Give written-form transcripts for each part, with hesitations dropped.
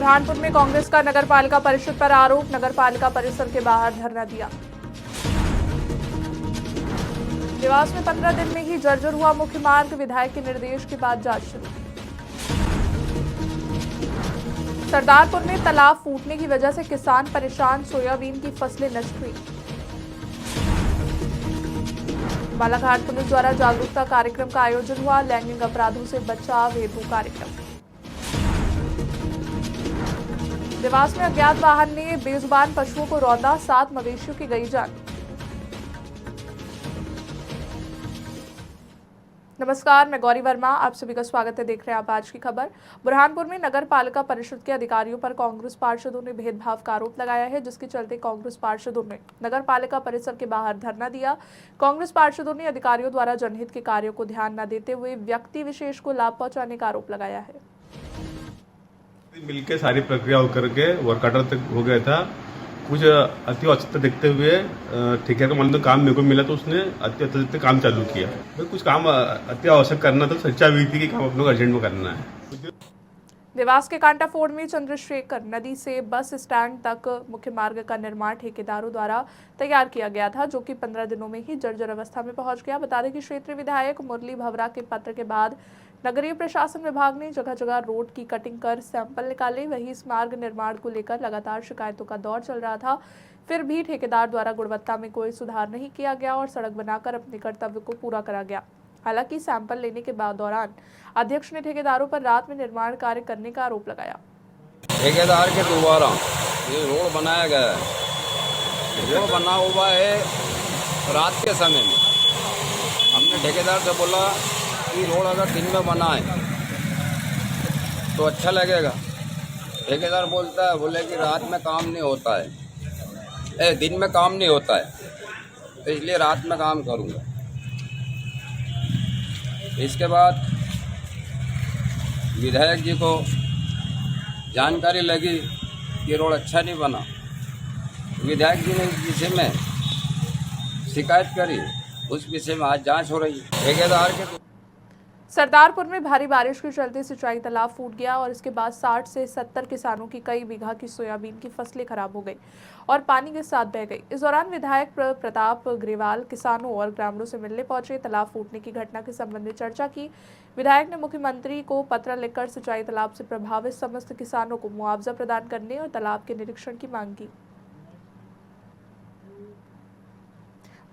बुरहानपुर में कांग्रेस का नगर पालिका परिषद पर आरोप, नगर पालिका परिसर के बाहर धरना दिया। देवास में 15 दिन में ही जर्जर हुआ मुख्य मार्ग, विधायक के निर्देश के बाद जांच शुरू। सरदारपुर में तालाब फूटने की वजह से किसान परेशान, सोयाबीन की फसलें नष्ट हुई। बालाघाट पुलिस द्वारा जागरूकता कार्यक्रम का आयोजन हुआ, लैंगिक अपराधों से बचाव हेतु कार्यक्रम। देवास में अज्ञात वाहन ने बेजुबान पशुओं को रौंदा, 7 मवेशियों की गई जान। नमस्कार, मैं गौरी वर्मा, आप सभी का स्वागत है। देख रहे हैं आप आज की खबर। बुरहानपुर में नगर पालिका परिषद के अधिकारियों पर कांग्रेस पार्षदों ने भेदभाव का आरोप लगाया है, जिसके चलते कांग्रेस पार्षदों ने नगर पालिका परिसर के बाहर धरना दिया। कांग्रेस पार्षदों ने अधिकारियों द्वारा जनहित के कार्यों को ध्यान न देते हुए व्यक्ति विशेष को लाभ पहुंचाने का आरोप लगाया है। मिलके सारी प्रक्रिया होकर के वर्क ऑर्डर तक हो गया था। कुछ अति आवश्यकता देखते हुए ठेकेदार का मान लो काम मेरे को मिला तो उसने अति अतिरिक्त काम चालू किया। तो कुछ काम अति आवश्यक करना था, चर्चा हुई थी कि काम अपने को अर्जेंट में करना है। देवास के कांटाफोड़ में चंद्रशेखर नदी से बस स्टैंड तक मुख्य मार्ग का निर्माण ठेकेदारों द्वारा तैयार किया गया था, जो कि 15 दिनों में ही जर्जर अवस्था में पहुंच गया। बता दें कि क्षेत्रीय विधायक मुरली भवरा के पत्र के बाद नगरीय प्रशासन विभाग ने जगह जगह रोड की कटिंग कर सैंपल निकाले। वहीं इस मार्ग निर्माण को लेकर लगातार शिकायतों का दौर चल रहा था, फिर भी ठेकेदार द्वारा गुणवत्ता में कोई सुधार नहीं किया गया और सड़क बनाकर अपने कर्तव्य को पूरा करा गया। हालांकि सैंपल लेने के बाद दौरान अध्यक्ष ने ठेकेदारों पर रात में निर्माण कार्य करने का आरोप लगाया। ठेकेदार के द्वारा ये रोड बनाया गया है, रोड बना हुआ है रात के समय में। हमने ठेकेदार से बोला कि रोड अगर दिन में बना है तो अच्छा लगेगा। ठेकेदार बोलता है, बोले कि रात में काम नहीं होता है, दिन में काम नहीं होता है, तो इसलिए रात में काम करूँगा। इसके बाद विधायक जी को जानकारी लगी कि रोड अच्छा नहीं बना। विधायक जी ने इस विषय में शिकायत करी, उस विषय में आज जांच हो रही है। ठेकेदार के सरदारपुर में भारी बारिश के चलते सिंचाई तालाब फूट गया और इसके बाद 60 से 70 किसानों की कई बीघा की सोयाबीन की फसलें खराब हो गई और पानी के साथ बह गई। इस दौरान विधायक प्रताप ग्रेवाल किसानों और ग्रामीणों से मिलने पहुंचे, तालाब फूटने की घटना के संबंध में चर्चा की। विधायक ने मुख्यमंत्री को पत्र लिखकर सिंचाई तालाब से प्रभावित समस्त किसानों को मुआवजा प्रदान करने और तालाब के निरीक्षण की मांग की।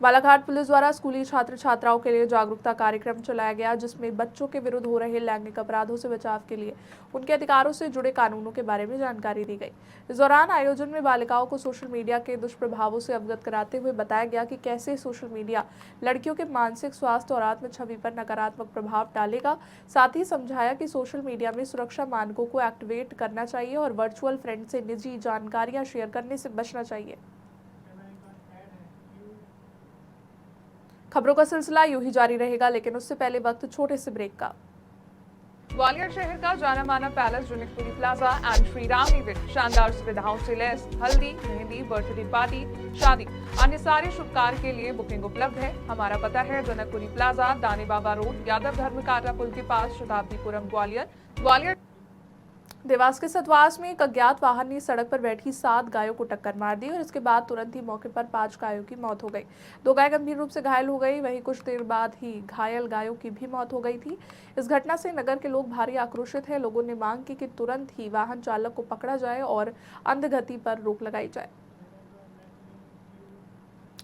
बालाघाट पुलिस द्वारा स्कूली छात्र छात्राओं के लिए जागरूकता कार्यक्रम चलाया गया, जिसमें बच्चों के विरुद्ध हो रहे लैंगिक अपराधों से बचाव के लिए उनके अधिकारों से जुड़े कानूनों के बारे में जानकारी दी गई। इस दौरान आयोजन में बालिकाओं को सोशल मीडिया के दुष्प्रभावों से अवगत कराते हुए बताया गया कि कैसे सोशल मीडिया लड़कियों के मानसिक स्वास्थ्य और आत्म छवि पर नकारात्मक प्रभाव डालेगा। साथ ही समझाया कि सोशल मीडिया में सुरक्षा मानकों को एक्टिवेट करना चाहिए और वर्चुअल फ्रेंड से निजी जानकारियां शेयर करने से बचना चाहिए। खबरों का सिलसिला यूं ही जारी रहेगा, लेकिन उससे पहले वक्त छोटे से ब्रेक का। ग्वालियर शहर का जाना माना palace Janakpuri plaza and Shri Ram event शानदार सुविधाओं से लैस। हल्दी, मेहंदी, बर्थडे पार्टी, शादी, अन्य सारे शुभ कार्य के लिए बुकिंग उपलब्ध है। हमारा पता है जनकपुरी प्लाजा, दानी बाबा रोड, यादव धर्म काटा पुल के पास, शताब्दीपुरम, ग्वालियर। देवास के सतवास में एक अज्ञात वाहन ने सड़क पर बैठी 7 गायों को टक्कर मार दी और इसके बाद तुरंत ही मौके पर 5 गायों की मौत हो गई। 2 गाय गंभीर रूप से घायल हो गई। वहीं कुछ देर बाद ही घायल गायों की भी मौत हो गई थी। इस घटना से नगर के लोग भारी आक्रोशित हैं। लोगों ने मांग की कि तुरंत ही वाहन चालक को पकड़ा जाए और अंधगति पर रोक लगाई जाए।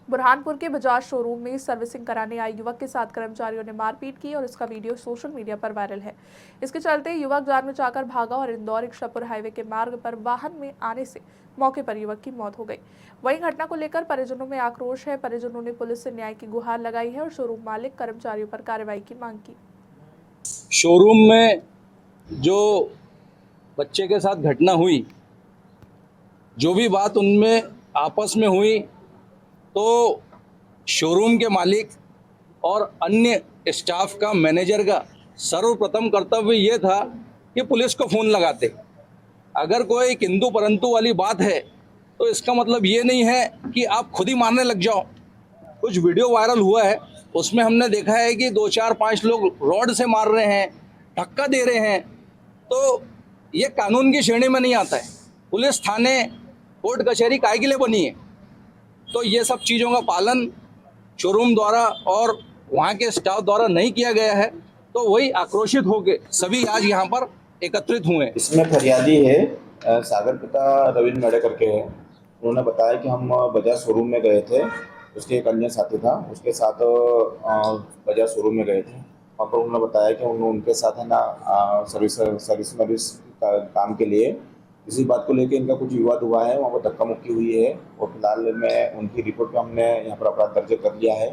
बुरहानपुर के बजाज शोरूम में सर्विसिंग कराने आए युवक के साथ कर्मचारियों ने मारपीट की और इसका वीडियो सोशल मीडिया पर वायरल है। इसके चलते युवक जान बचाकर भागा और इंदौर इच्छापुर हाईवे के मार्ग पर वाहन में आने से मौके पर युवक की मौत हो गई। वहीं घटना को लेकर परिजनों में आक्रोश है। परिजनों ने पुलिस से न्याय की गुहार लगाई है और शोरूम मालिक कर्मचारियों पर कार्रवाई की मांग की। शोरूम में जो बच्चे के साथ घटना हुई, जो भी बात उनमें आपस में हुई, तो शोरूम के मालिक और अन्य स्टाफ का, मैनेजर का सर्वप्रथम कर्तव्य ये था कि पुलिस को फ़ोन लगाते। अगर कोई किंतु परंतु वाली बात है तो इसका मतलब ये नहीं है कि आप खुद ही मारने लग जाओ। कुछ वीडियो वायरल हुआ है, उसमें हमने देखा है कि 2 4 5 लोग रॉड से मार रहे हैं, धक्का दे रहे हैं। तो ये कानून की श्रेणी में नहीं आता है। पुलिस थाने कोर्ट कचहरी काहे के लिए बनी है? तो ये सब चीज़ों का पालन शोरूम द्वारा और वहाँ के स्टाफ द्वारा नहीं किया गया है, तो वही आक्रोशित होकर सभी आज यहाँ पर एकत्रित हुए। इसमें फरियादी है सागर पिता रविंद्र मेड़े करके है। उन्होंने बताया कि हम बजाज शोरूम में गए थे, उसके एक अन्य साथी था, उसके साथ बजाज शोरूम में गए थे। वहाँ पर उन्होंने बताया कि उनके साथ है ना सर्विस काम के लिए इसी बात को लेकर इनका कुछ विवाद हुआ है, वहाँ पर धक्का मुक्की हुई है और फिलहाल में उनकी रिपोर्ट पे हमने यहाँ पर अपराध दर्ज कर लिया है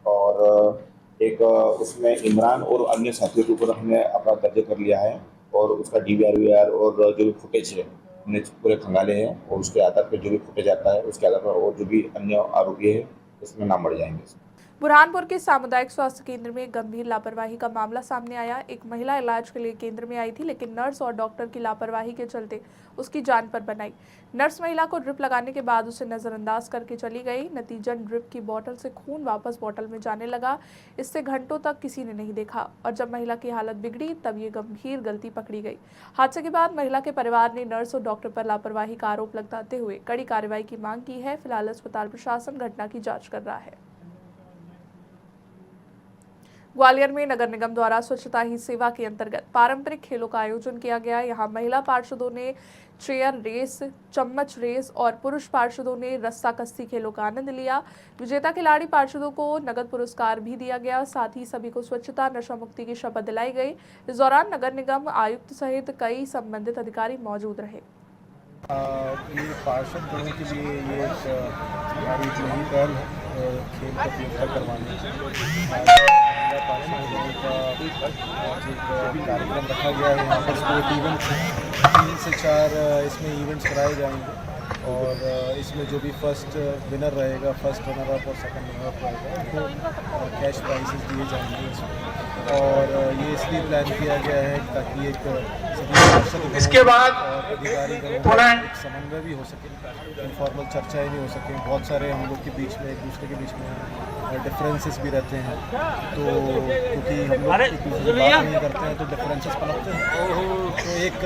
और एक उसमें इमरान और अन्य साथियों के ऊपर हमने अपराध दर्ज कर लिया है और उसका DVR और जो भी फुटेज है हमने पूरे खंगाले हैं और उसके आधार पर जो भी फुटेज आता है उसके आधार पर और जो भी अन्य आरोपी है उसमें नाम बढ़ जाएंगे। बुरहानपुर के सामुदायिक स्वास्थ्य केंद्र में गंभीर लापरवाही का मामला सामने आया। एक महिला इलाज के लिए केंद्र में आई थी, लेकिन नर्स और डॉक्टर की लापरवाही के चलते उसकी जान पर बन आई। नर्स महिला को ड्रिप लगाने के बाद उसे नजरअंदाज करके चली गई। नतीजन ड्रिप की बोतल से खून वापस बोतल में जाने लगा। इससे घंटों तक किसी ने नहीं देखा और जब महिला की हालत बिगड़ी तब ये गंभीर गलती पकड़ी गई। हादसे के बाद महिला के परिवार ने नर्स और डॉक्टर पर लापरवाही का आरोप लगाते हुए कड़ी कार्रवाई की मांग की है। फिलहाल अस्पताल प्रशासन घटना की जाँच कर रहा है। ग्वालियर में नगर निगम द्वारा स्वच्छता ही सेवा के अंतर्गत पारंपरिक खेलों का आयोजन किया गया। यहां महिला पार्षदों ने चेयर रेस, चम्मच रेस और पुरुष पार्षदों ने रस्सा कस्सी खेलों का आनंद लिया। विजेता खिलाड़ी पार्षदों को नगद पुरस्कार भी दिया गया। साथ ही सभी को स्वच्छता नशा मुक्ति की शपथ दिलाई गई। इस दौरान नगर निगम आयुक्त सहित कई संबंधित अधिकारी मौजूद रहे। ये पार्षद गणों के लिए ये हमारी एक नई पहल है खेल प्रतियोगिता करवाने का कार्यक्रम रखा गया है। यहाँ पर स्पोर्ट इवेंट 3 से 4 इसमें इवेंट्स कराए जाएंगे और इसमें जो भी फर्स्ट विनर रहेगा, फर्स्ट रनर अप और सेकंड रनर अप रहेगा उनको कैश प्राइजेस दिए जाएंगे इसमें। और ये इसलिए प्लान किया गया है ताकि एक इसके बाद अधिकारी समन्वय भी हो सके, इनफॉर्मल चर्चाएं भी हो सकें। बहुत सारे हम लोग के बीच में एक दूसरे के बीच में डिफरेंसेस भी रहते हैं, तो क्योंकि हम लोग एक दूसरे से बात नहीं करते हैं तो डिफरेंसेस पनपते हैं। तो एक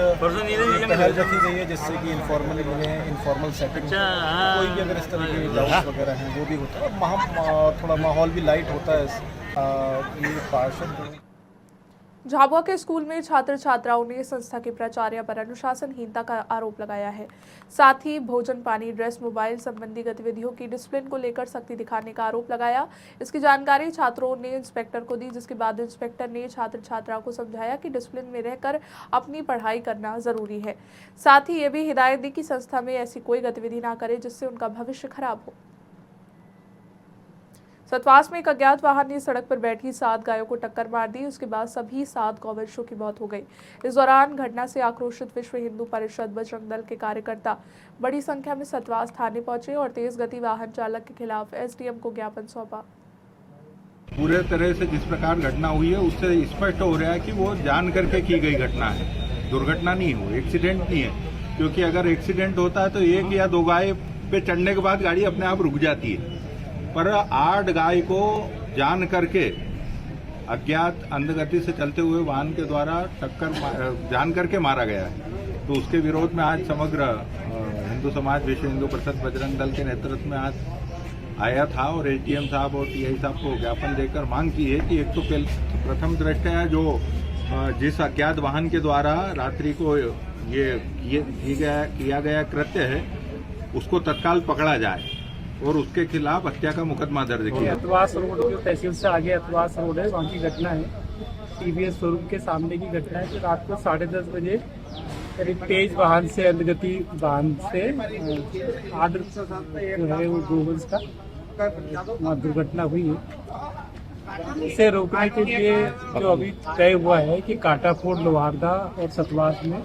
पहल रखी गई है जिससे कि इनफॉर्मली मिले, इनफॉर्मल सेटिंग कोई भी अगर इस तरह के डाउट्स वगैरह हैं वो भी होता है और थोड़ा माहौल भी लाइट होता है। ये पार्षद झाबुआ के स्कूल में छात्र छात्राओं ने संस्था के प्राचार्य पर अनुशासनहीनता का आरोप लगाया है। साथ ही भोजन, पानी, ड्रेस, मोबाइल संबंधी गतिविधियों की डिसिप्लिन को लेकर सख्ती दिखाने का आरोप लगाया। इसकी जानकारी छात्रों ने इंस्पेक्टर को दी, जिसके बाद इंस्पेक्टर ने छात्र छात्राओं को समझाया कि डिसिप्लिन में रहकर अपनी पढ़ाई करना जरूरी है। साथ ही ये भी हिदायत दी कि संस्था में ऐसी कोई गतिविधि ना करे जिससे उनका भविष्य खराब हो। सतवास में एक अज्ञात वाहन ने सड़क पर बैठी 7 गायों को टक्कर मार दी। उसके बाद सभी 7 गौवंशों की मौत हो गई। इस दौरान घटना से आक्रोशित विश्व हिंदू परिषद बजरंग दल के कार्यकर्ता बड़ी संख्या में सतवास थाने पहुंचे और तेज गति वाहन चालक के खिलाफ SDM को ज्ञापन सौंपा। पूरे तरह से जिस प्रकार घटना हुई है उससे स्पष्ट हो रहा है कि वो जान करके की गई घटना है, दुर्घटना नहीं हो, एक्सीडेंट नहीं है। क्योंकि अगर एक्सीडेंट होता है तो 1 या 2 गाय पे चढ़ने के बाद गाड़ी अपने आप रुक जाती है, पर 8 गाय को जान करके अज्ञात अंधगति से चलते हुए वाहन के द्वारा जान करके मारा गया है। तो उसके विरोध में आज समग्र हिंदू समाज विश्व हिंदू परिषद बजरंग दल के नेतृत्व में आज आया था और SDM साहब और TI साहब को ज्ञापन देकर मांग की है कि एक तो प्रथम दृष्टया जो जिस अज्ञात वाहन के द्वारा रात्रि को ये किया गया कृत्य है उसको तत्काल पकड़ा जाए और उसके खिलाफ हत्या का मुकदमा दर्ज किया। अतवास रोड जो तहसील से आगे अतवास रोड है, वहाँ की घटना है। TVS शोरूम के सामने की घटना है कि रात को 10:30 बजे करीब तेज वाहन से, अंधगति वाहन से आर्डर जो है वो गोवंश का वहाँ दुर्घटना हुई है। इसे रोकने के लिए जो अभी तय हुआ है कि कांटाफोड़, लोहारदा और सतवास में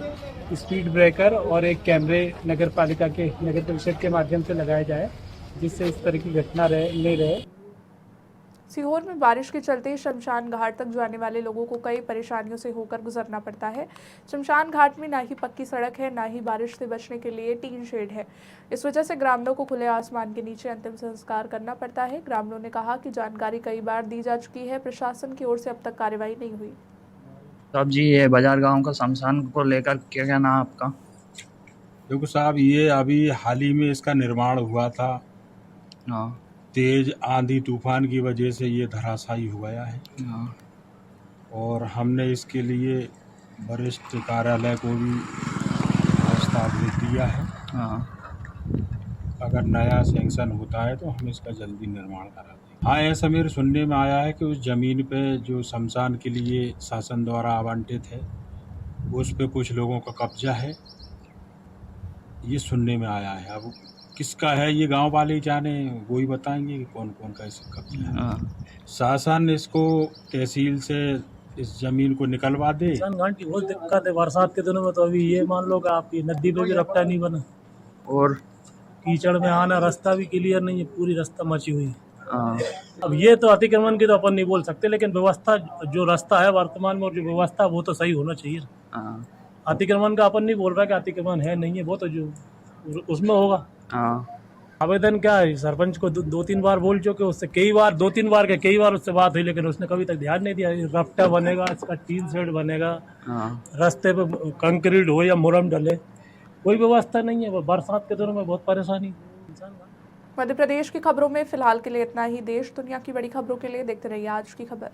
स्पीड ब्रेकर और एक कैमरे नगर पालिका के नगर परिषद के माध्यम से लगाया जाए, जिससे इस तरह की घटना नहीं रहे। सीहोर में बारिश के चलते शमशान घाट तक जाने वाले लोगों को कई परेशानियों से होकर गुजरना पड़ता है। शमशान घाट में ना ही पक्की सड़क है, ना ही बारिश से बचने के लिए टीन शेड है। इस वजह से ग्रामीणों को खुले आसमान के नीचे अंतिम संस्कार करना पड़ता है। ग्रामीणों ने कहा कि जानकारी कई बार दी जा चुकी है, प्रशासन की ओर से अब तक कार्रवाई नहीं हुई। तो अब जी ये बाजार गांव का शमशान को लेकर क्या कहना है आपका? देखो साहब, ये अभी हाल ही में इसका निर्माण हुआ था। हाँ तेज आंधी तूफान की वजह से ये धराशायी हो गया है हाँ और हमने इसके लिए वरिष्ठ कार्यालय को भी प्रस्ताव लिख दिया है। हाँ अगर नया सेंक्शन होता है तो हम इसका जल्दी निर्माण करा देंगे। हाँ, ऐसा मेरे सुनने में आया है कि उस ज़मीन पे जो शमशान के लिए शासन द्वारा आवंटित है उस पे कुछ लोगों का कब्जा है, ये सुनने में आया है। अब किसका है ये गांव वाले ही जाने, वो ही बताएंगे कि कौन कौन का इसका कब्जा है। हाँ शासन इसको तहसील से इस ज़मीन को निकलवा दे। किसान घाट की बहुत दिक्कत है बरसात के दिनों में। तो अभी ये मान लो कि आपकी नदी पे भी रफ्ता नहीं बना, और कीचड़ में आना, रास्ता भी क्लियर नहीं है, पूरी रास्ता मची हुई है। हाँ अब ये तो अतिक्रमण की तो अपन नहीं बोल सकते, लेकिन व्यवस्था जो रास्ता है वर्तमान में और जो व्यवस्था वो तो सही होना चाहिए। हाँ अतिक्रमण का अपन नहीं बोल रहा कि अतिक्रमण है नहीं है, वो तो जो उसमें होगा। हाँ आवेदन क्या है, सरपंच को दो तीन बार बोल चुके, उससे कई बार उससे बात हुई, लेकिन उसने कभी तक ध्यान नहीं दिया। रफ्ता बनेगा, इसका टीन शेड बनेगा, हाँ रास्ते पे कंक्रीट हो या मुरम डले, कोई व्यवस्था नहीं है। वो बरसात के दिनों में बहुत परेशानी। मध्य प्रदेश की खबरों में फिलहाल के लिए इतना ही। देश दुनिया की बड़ी खबरों के लिए देखते रहिए आज की खबर।